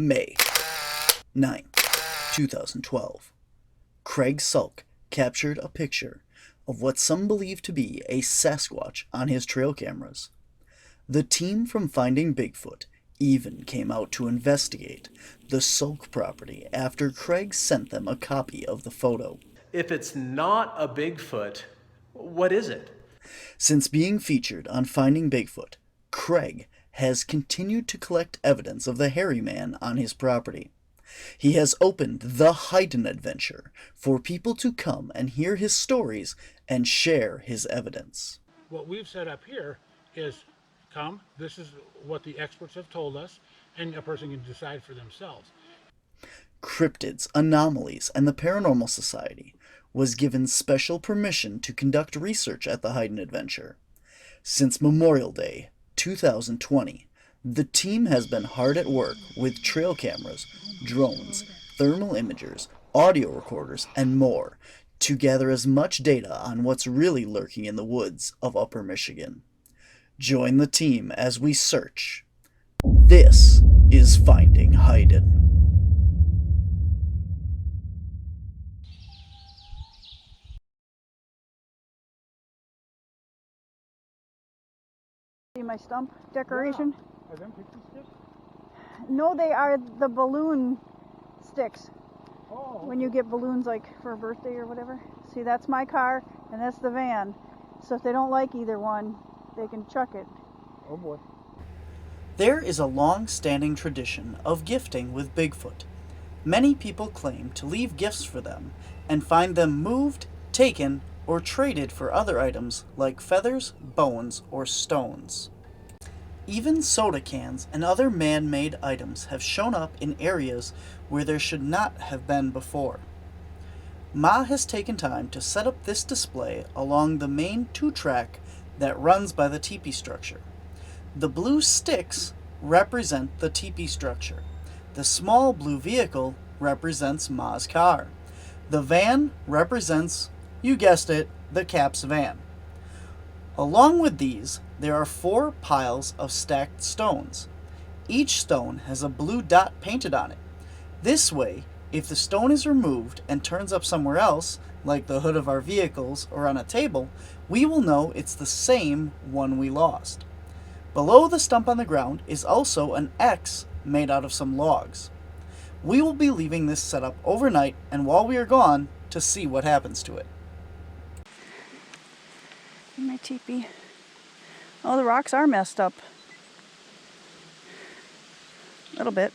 May 9th, 2012. Craig Sulk captured a picture of what some believe to be a Sasquatch on his trail cameras. The team from Finding Bigfoot even came out to investigate the Sulk property after Craig sent them a copy of the photo. If it's not a Bigfoot, what is it? Since being featured on Finding Bigfoot, Craig has continued to collect evidence of the hairy man on his property. He has opened the HYDEN adventure for people to come and hear his stories and share his evidence. What we've set up here is come, this is what the experts have told us, and a person can decide for themselves. Cryptids, Anomalies, and the Paranormal Society was given special permission to conduct research at the HYDEN adventure. Since Memorial Day 2020, the team has been hard at work with trail cameras, drones, thermal imagers, audio recorders, and more to gather as much data on what's really lurking in the woods of Upper Michigan. Join the team as we search. This is Finding HYDEN. See my stump decoration? Are them picture sticks? No, they are the balloon sticks. Oh. When you get balloons like for a birthday or whatever. See, that's my car and that's the van. So if they don't like either one, they can chuck it. Oh boy. There is a long-standing tradition of gifting with Bigfoot. Many people claim to leave gifts for them and find them moved, taken, or traded for other items like feathers, bones, or stones. Even soda cans and other man-made items have shown up in areas where there should not have been before. Ma has taken time to set up this display along the main 2-track that runs by the teepee structure. The blue sticks represent the teepee structure. The small blue vehicle represents Ma's car. The van represents, you guessed it, the Cap's van. Along with these, there are 4 piles of stacked stones. Each stone has a blue dot painted on it. This way, if the stone is removed and turns up somewhere else, like the hood of our vehicles or on a table, we will know it's the same one we lost. Below the stump on the ground is also an X made out of some logs. We will be leaving this set up overnight and while we are gone to see what happens to it. My teepee. Oh, the rocks are messed up. A little bit.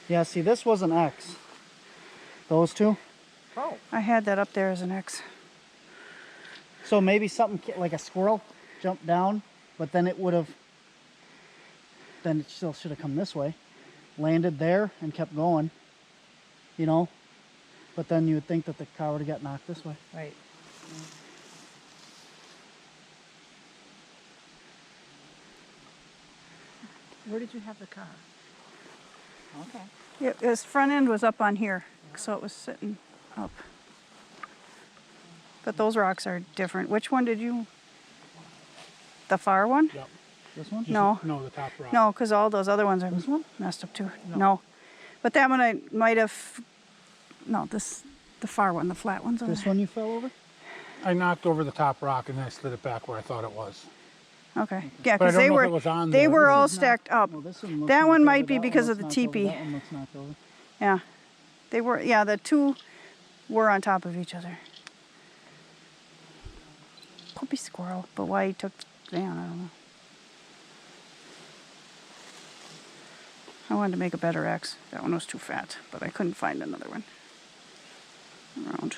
Yeah, see, this was an X. Those two. Oh. I had that up there as an X. So maybe something like a squirrel jumped down, but then it would have, then it still should have come this way, landed there and kept going, you know, but then you would think that the car would have got knocked this way. Right. Where did you have the car? Okay. Yeah, his front end was up on here, so it was sitting up. But those rocks are different. Which one did you? The far one? Yep. This one? No. No, the top rock. No, because all those other ones are This one? messed up too. No. No. But that one I might have. No, the far one, the flat ones. This one you fell over? I knocked over the top rock and then I slid it back where I thought it was. Okay. Yeah, But I because don't they know if were it was on they there. were This all is not- stacked up. Well, this one looks That knocked one over, might be that one because looks of the knocked over, teepee. That one looks knocked over. Yeah. They were. Yeah, the two were on top of each other. Could be squirrel, but why he took down, I don't know. I wanted to make a better X. That one was too fat, but I couldn't find another one around.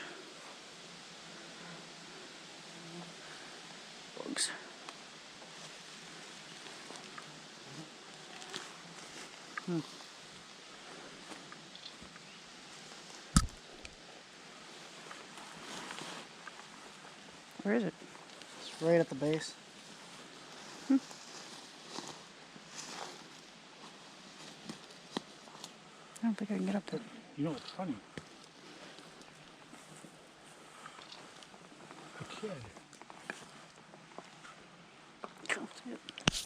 Bugs. Where is it? It's right at the base. I don't think I can get up there. You know, it's funny. A kid Cool.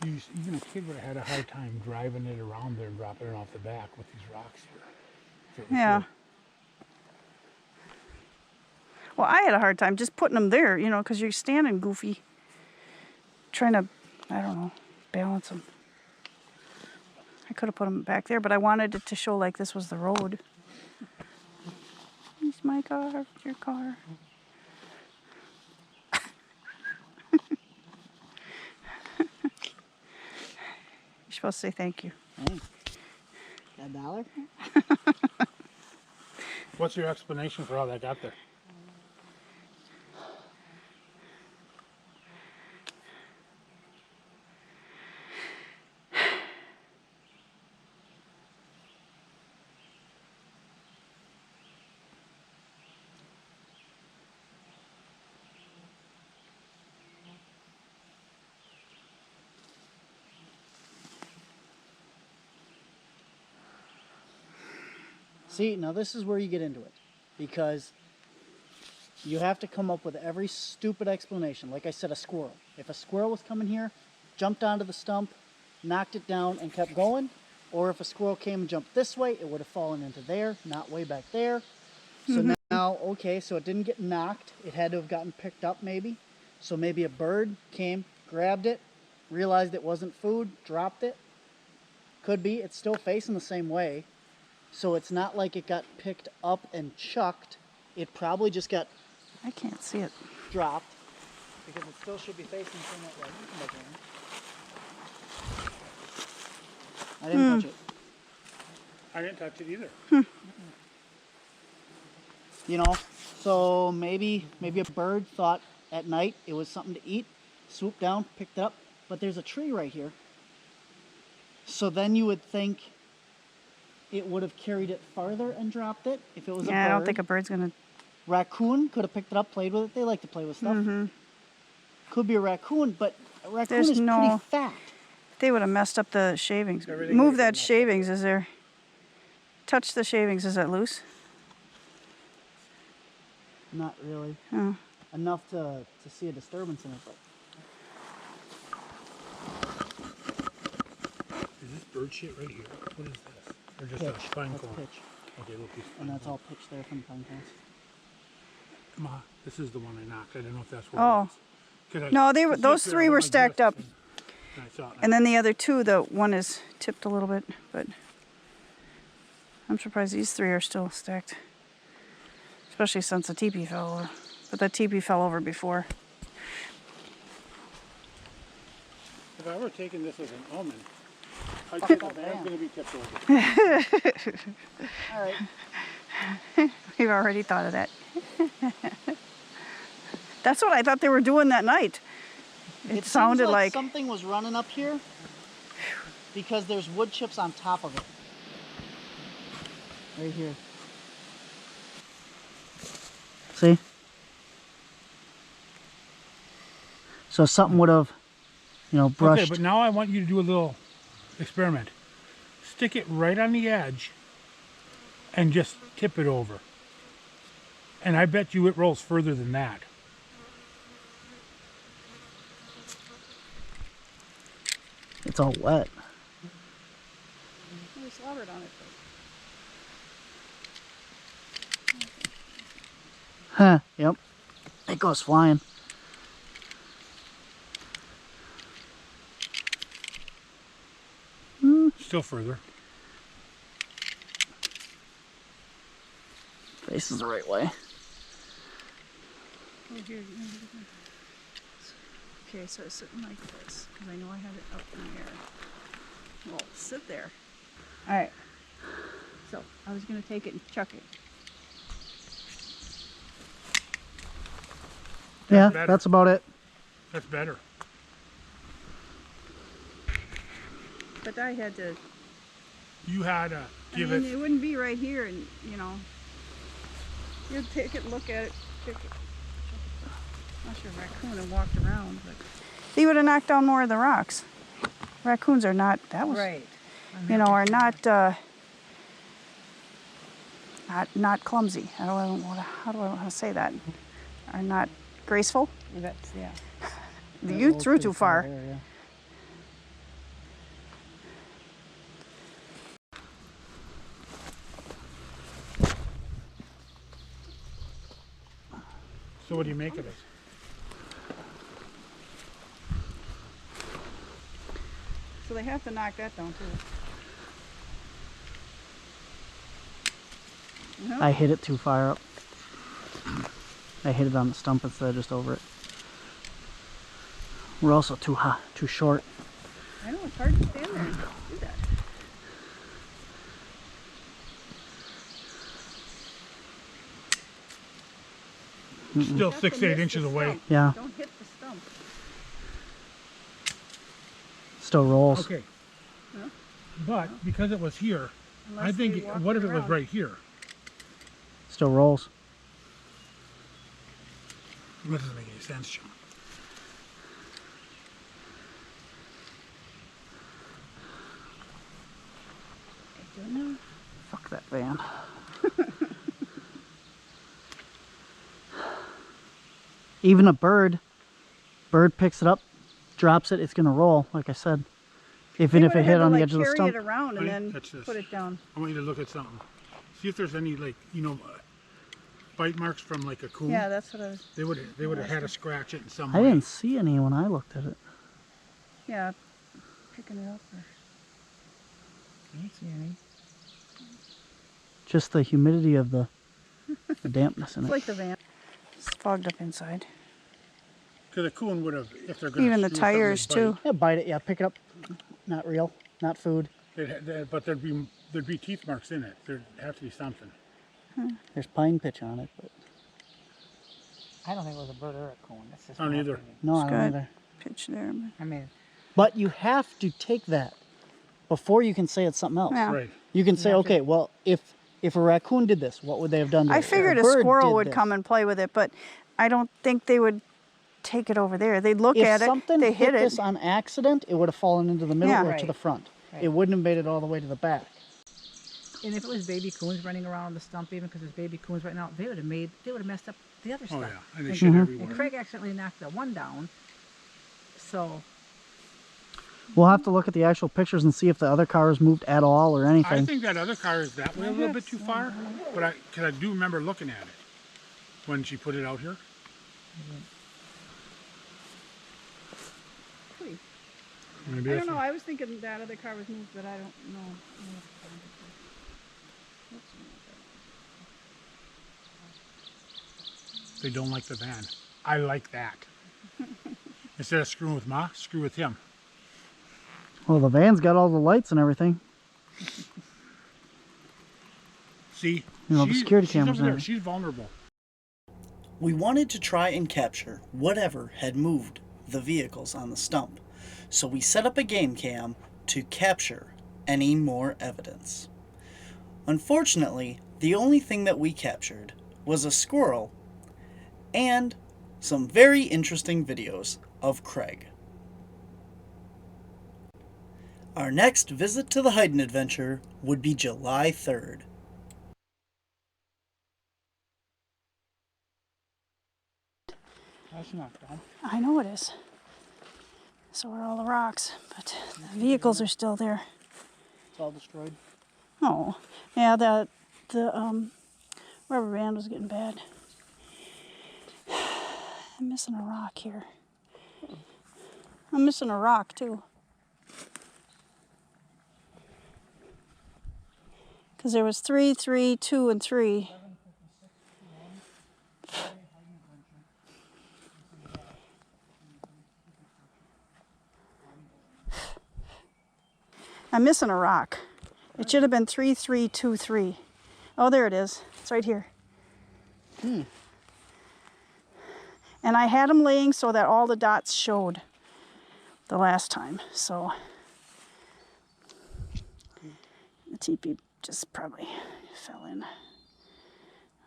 Even a kid would have had a hard time driving it around there and dropping it off the back with these rocks here. If it was Yeah. here. Well, I had a hard time just putting them there, you know, because you're standing goofy, trying to, I don't know, balance them. I could have put them back there, but I wanted it to show like this was the road. It's my car, your car. You're supposed to say thank you. Thanks. Got $1? What's your explanation for how that got there? See, now this is where you get into it. Because you have to come up with every stupid explanation. Like I said, a squirrel. If a squirrel was coming here, jumped onto the stump, knocked it down, and kept going, or if a squirrel came and jumped this way, it would have fallen into there, not way back there. So now, okay, so it didn't get knocked. It had to have gotten picked up maybe. So maybe a bird came, grabbed it, realized it wasn't food, dropped it. Could be. It's still facing the same way. So it's not like it got picked up and chucked. It probably just got I can't see it. dropped because it still should be facing the same way. You can look at it. I didn't touch it. I didn't touch it either. You know, so maybe a bird thought at night it was something to eat, swooped down, picked it up, but there's a tree right here. So then you would think it would have carried it farther and dropped it if it was a bird. Yeah, I don't think a bird's gonna. Raccoon could have picked it up, played with it. They like to play with stuff. Could be a raccoon, but a raccoon There's is no- pretty fat. They would have messed up the shavings. Everything Move would've been that messed up. shavings. Is there? Touch the shavings. Is that loose? Not really. Oh. Enough to see a disturbance in it, but Is this bird shit right here? What is this? Or just pitch. a pine That's cone? pitch. Okay, little piece of And pine that's cone. all pitch there from the pine cones. Ma, this is the one I knocked. I don't know if that's what Oh. it was. 'Cause I- No, they were. I Those sit there, three I were went like stacked this, up, and I thought, and then the other two, the one is tipped a little bit, but I'm surprised these three are still stacked. Especially since the teepee fell over. But the teepee fell over before. if I were taking this as an omen, I'd say the van's van. going to be tipped over. All right. We've already thought of that. That's what I thought they were doing that night. It seems sounded like something was running up here because there's wood chips on top of it. Right here. See? So something would have, brushed. Okay, but now I want you to do a little experiment. Stick it right on the edge and just tip it over. And I bet you it rolls further than that. It's all wet. we slobbered on it. Huh, yep. It goes flying. Still further. Faces the right way. Oh, here. Okay, so it's sitting like this, because I know I had it up in the air. Well, sit there. All right. So, I was going to take it and chuck it. Yeah, better. that's about it. That's better. But I had to, You had to give it wouldn't be right here, and, you'd take it, look at it, pick it. Unless your raccoon had walked around, but he would have knocked down more of the rocks. Raccoons are not, that was, Right. are not clumsy. How do I want to say that? Are not graceful. That's, yeah. You threw too far. There, yeah. So what do you make of it? So they have to knock that down too. I hit it too far up. I hit it on the stump instead of just over it. We're also too high, too short. I know, it's hard to stand there and do that. Still Have 6 to 8 miss the inches away. stump. Yeah, Don't hit the stump. still rolls. Okay. Huh? But because it was here, I Unless think they walk what if it was around. right here? Still rolls. That doesn't make any sense, John. I don't know. Fuck that van. Even a bird picks it up, drops it, it's gonna roll, like I said. Even They if it would've hit had to, on the like, edge of the carry stump. it around and Right, then that's this. put it down. I want you to look at something. See if there's any, like, you know, bite marks from like a coon. Yeah, that's what I was. They would have had to scratch it in some I way. didn't see any when I looked at it. Yeah, picking it up. Or... I don't see any. Just the humidity of the dampness in It's it. like the van. It's fogged up inside. Because a coon would have, if they're going to Even the tires too. Yeah, bite it, yeah, pick it up. Not real, not food. But there'd be teeth marks in it. There'd have to be something. There's pine pitch on it, but I don't think it was a bird or a coon. That's just I don't my either. opinion. no, I don't Good. either. Pitch there. I mean, But you have to take that before you can say it's something else. Yeah. Right. You can say, have to- okay, well, if a raccoon did this, what would they have done to it? I If figured a bird squirrel did would this. come and play with it, but I don't think they would take it over there. They'd look If at it, something they hit hit it. this on accident, it would have fallen into the middle Yeah. or to Right. the front. Right. It wouldn't have made it all the way to the back. and if it was baby coons running around the stump, even because there's baby coons right now, they would have messed up the other Oh stuff. yeah, and they shit everywhere. And Craig accidentally knocked the one down. So We'll have to look at the actual pictures and see if the other cars moved at all or I anything. think that other car is that way a little bit too far, but because I do remember looking at it when she put it out here. Maybe I that's don't know. I was thinking that other car was moved, but I don't know. They don't like the van. I like that. Instead of screwing with Ma, screw with him. Well, the van's got all the lights and everything. See, You know, the security she's cameras over there. and She's vulnerable. We wanted to try and capture whatever had moved the vehicles on the stump, so we set up a game cam to capture any more evidence. Unfortunately, the only thing that we captured was a squirrel and some very interesting videos of Craig. Our next visit to the HYDEN adventure would be July 3rd. that's not bad. I know it is. So are all the rocks, but the vehicles are still there. It's all destroyed. Oh, yeah. The rubber band was getting bad. I'm missing a rock here. I'm missing a rock too. Because there was 3, 3, 2, and 3. I'm missing a rock. It should have been 3, 3, 2, 3. Oh, there it is. It's right here. And I had them laying so that all the dots showed the last time. So the teepee just probably fell in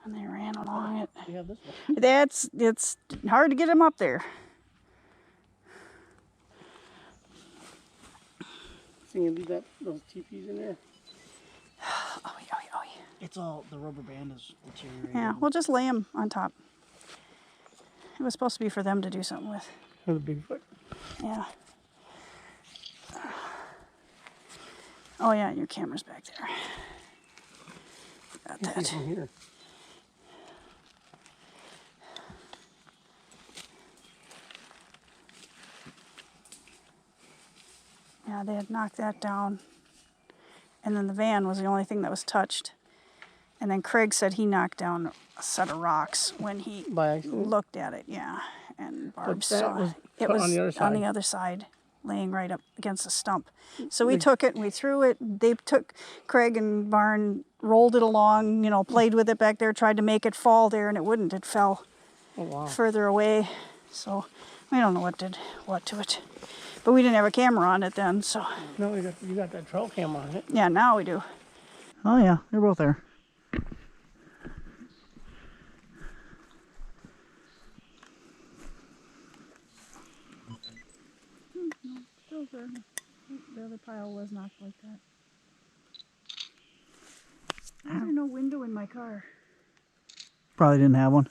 and they ran along it. We have this one. It's hard to get them up there. So you leave those teepees in there? Oh, yeah. It's all, the rubber band is deteriorating. Yeah, we'll just lay them on top. It was supposed to be for them to do something with. For the Bigfoot. Yeah. Oh yeah, your camera's back there. Got that. Here. Yeah, they had knocked that down. And then the van was the only thing that was touched. And then Craig said he knocked down a set of rocks when he By accident? looked at it, yeah. And Barb But saw that was it on was the other on side. the other side, laying right up against the stump. So we took it and we threw it. They took Craig and Barn, rolled it along, played with it back there, tried to make it fall there, and it wouldn't. It fell further away. So we don't know what did what to it. But we didn't have a camera on it then, so. No, you got that trail cam on it. Yeah, now we do. Oh yeah, they're both there. Still there. The other pile was knocked like that. Why is there no window in my car? Probably didn't have one.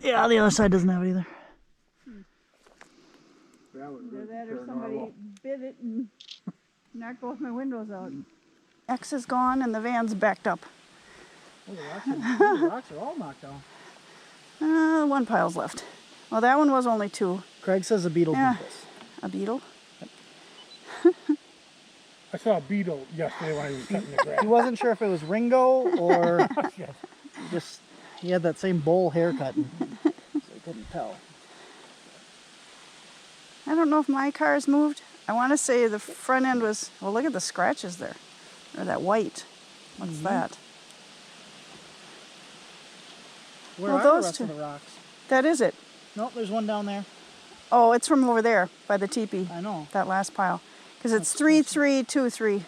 Yeah, the other side doesn't have it either. Either that or somebody bit it and knocked both my windows out. X is gone and the van's backed up. The rocks are all knocked down. One pile's left. Well, that one was only 2. Craig says a beetle Yeah. did this. A beetle? I saw a beetle yesterday when I was cutting the grass. He wasn't sure if it was Ringo or just he had that same bowl haircut, so he couldn't tell. I don't know if my car's moved. I want to say the front end was, well, look at the scratches there. Or that white. What's that? Where Well, are those the rest two. of the rocks? That is it. Nope, there's one down there. Oh, it's from over there by the teepee. I know. That last pile. Because it's 3, 3, 2, 3.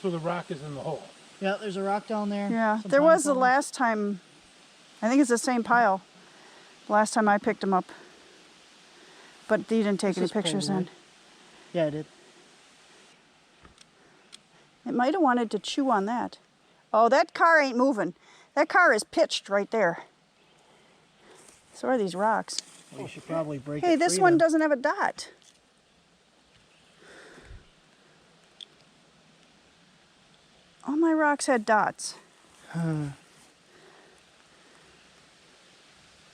So the rock is in the hole. Yeah, there's a rock down there. Yeah, some there was the pine cones. last time. I think it's the same pile. Last time I picked them up. But you didn't take This any is pictures Polaroid. then. Yeah, I did. It might have wanted to chew on that. Oh, that car ain't moving. That car is pitched right there. So are these rocks. Well, you should probably break Hey, it this free one then. doesn't have a dot. All my rocks had dots.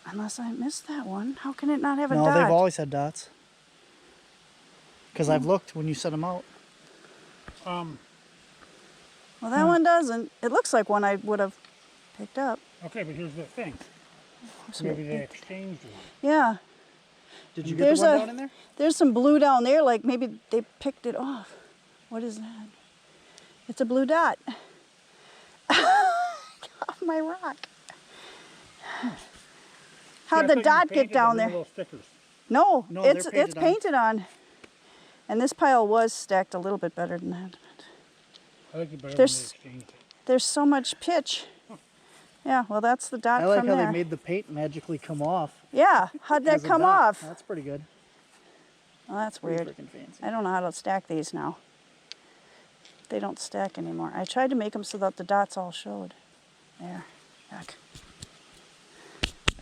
Unless I missed that one. How can it not have a No, dot? they've always had dots. Because I've looked when you set them out. Well, that one doesn't. It looks like one I would have picked up. Okay, but here's the thing. So Maybe they exchanged one. yeah. Did you get There's the one a- down in there? There's some blue down there, like maybe they picked it off. What is that? It's a blue dot. Off my rock. How'd the dot get down there? Little stickers. No, No, it's they're it's painted painted on. And this pile was stacked a little bit better than that. I like it better when they There's- exchanged it. There's so much pitch. Yeah, well that's the dot I like from how there. they made the paint magically come off. Yeah, how'd that as a come dot. off? That's pretty good. Well, that's Pretty weird. freaking fancy. I don't know how to stack these now. They don't stack anymore. I tried to make them so that the dots all showed. There. Back.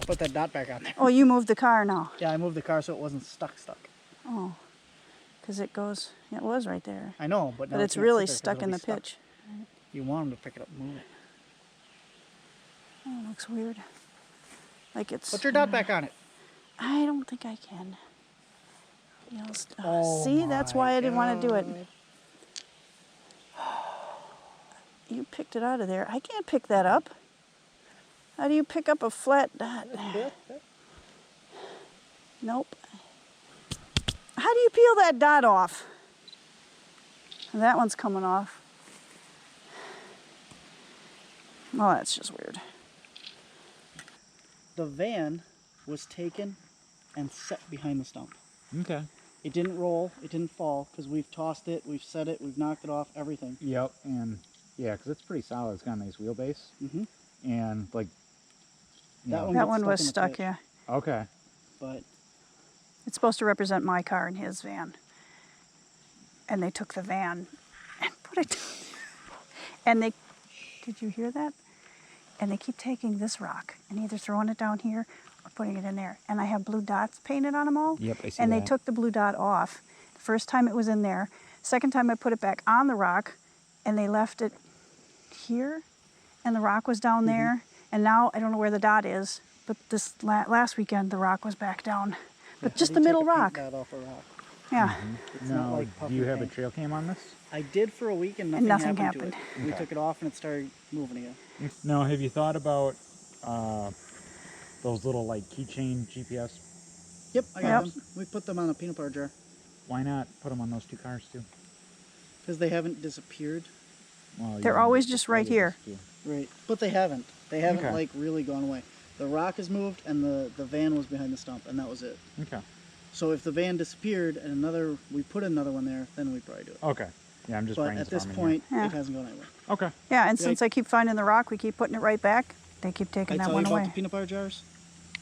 I put that dot back on there. Oh, you moved the car now. Yeah, I moved the car so it wasn't stuck. Oh. Because it goes, yeah, it was right there. I know, but now But it it's can't really sit there 'cause stuck it'll in be the stuck. pitch. You want them to pick it up and move it. Oh, it looks weird. Like it's. Put your dot back on it. I don't think I can. Oh See, that's why I didn't want to do it. God. You picked it out of there. I can't pick that up. How do you pick up a flat dot? Nope. How do you peel that dot off? That one's coming off. Well, that's just weird. The van was taken and set behind the stump. Okay. It didn't roll, it didn't fall, because we've tossed it, we've set it, we've knocked it off, everything. Yep, and yeah, because it's pretty solid. It's got a nice wheelbase, Mm-hmm. and like, you That know- one- That gets one stuck was in the stuck, pitch. yeah. Okay. But It's supposed to represent my car and his van. And they took the van and put it. And they, did you hear that? And they keep taking this rock and either throwing it down here or putting it in there. And I have blue dots painted on them all. Yep, I see And they that. took the blue dot off. The first time it was in there. Second time I put it back on the rock and they left it here. And the rock was down there. And now I don't know where the dot is. but this last weekend the rock was back down. But How just do the you take middle a paint rock. dot off a rock? Yeah. It's not Now, like do puffy you have a paint. trail cam on this? I did for a week and And nothing, nothing happened to happened. it. We took it off and it started moving again. Now, have you thought about those little like keychain GPS? Yep, I got Yep. them. We put them on a peanut butter jar Why not put them on those 2 cars too? because they haven't disappeared. Well, They're you know, always the just right photos here. do. Right, but they haven't. They haven't Okay. like really gone away. The rock has moved and the van was behind the stump and that was it. Okay. So if the van disappeared and we put another one there, then we'd probably do it. Okay. Yeah, I'm just But at this brainstorming point, Yeah. it hasn't gone anywhere. here. Okay. Yeah, and Yeah. since I keep finding the rock, we keep putting it right back. They keep taking I that tell one you about away. the peanut butter jars?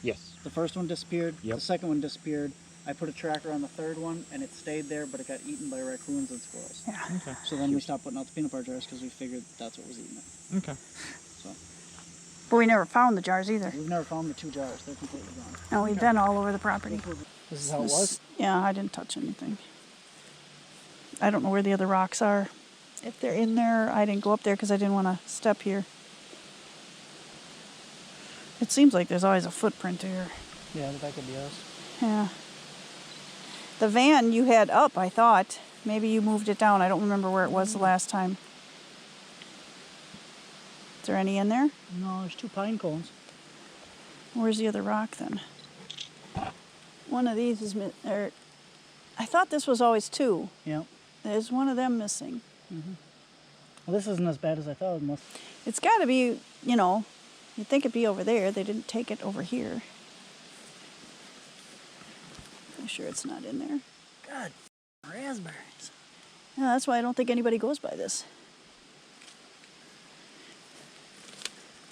Yes. The first one disappeared. Yep. The second one disappeared. I put a tracker on the third one and it stayed there, but it got eaten by raccoons and squirrels. Yeah. Okay. So then we stopped putting out the peanut butter jars because we figured that's what was eating it. Okay. So But we never found the jars either. we've never found the 2 jars. They're completely gone. No, we've been all over the property. This is how it was. Yeah, I didn't touch anything. I don't know where the other rocks are. If they're in there, I didn't go up there because I didn't want to step here. It seems like there's always a footprint here. Yeah, that could be us. Yeah. The van you had up, I thought. Maybe you moved it down. I don't remember where it was the last time. Is there any in there? No, there's 2 pine cones. Where's the other rock then? One of these is I thought this was always 2. Yeah. There's one of them missing. Well, this isn't as bad as I thought it must. It's got to be, you'd think it'd be over there. They didn't take it over here. I'm sure it's not in there. God, raspberries. Yeah, that's why I don't think anybody goes by this.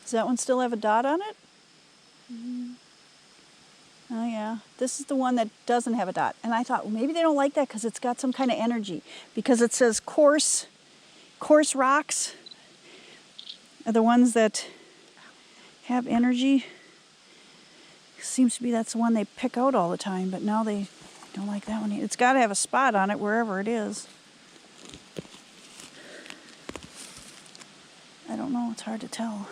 Does that one still have a dot on it? Oh yeah, this is the one that doesn't have a dot. And I thought, well, maybe they don't like that because it's got some kind of energy. Because it says coarse rocks are the ones that have energy. Seems to be that's the one they pick out all the time, but now they don't like that one. It's got to have a spot on it wherever it is. I don't know, it's hard to tell.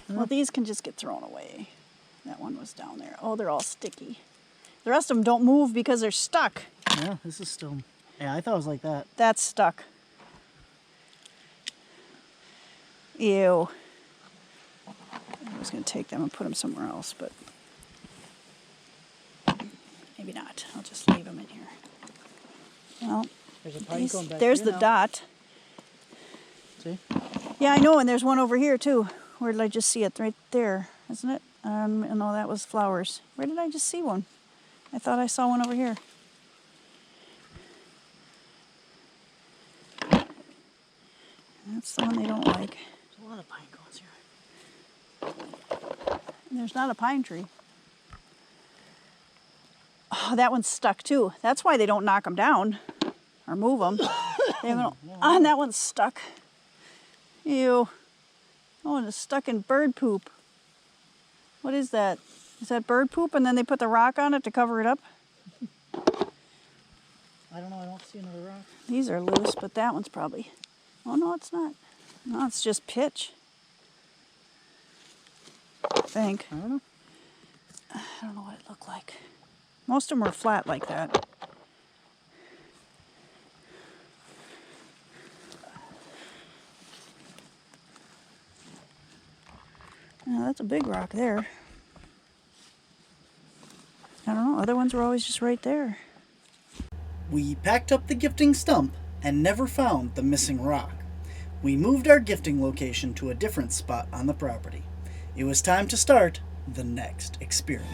Well, these can just get thrown away. That one was down there. Oh, they're all sticky. The rest of them don't move because they're stuck. Yeah, this is still. Yeah, I thought it was like that. That's stuck. Ew. I was going to take them and put them somewhere else, but maybe not. I'll just leave them in here. Well, There's a pine cone back there's here the now. dot. See? Yeah, I know, and there's one over here too. Where did I just see it? Right there, isn't it? No, that was flowers. Where did I just see one? I thought I saw one over here. That's the one they don't like. There's a lot of pine cones here. And there's not a pine tree. Oh, that one's stuck too. That's why they don't knock them down or move them. And that one's stuck. Ew. That one is stuck in bird poop. What is that? Is that bird poop and then they put the rock on it to cover it up? I don't know, I don't see another rock. These are loose, but that one's probably... Oh, no, it's not. No, it's just pitch. I think. I don't know. I don't know what it looked like. Most of them were flat like that. Now, that's a big rock there. I don't know, other ones were always just right there. We packed up the gifting stump and never found the missing rock. We moved our gifting location to a different spot on the property. It was time to start the next experiment.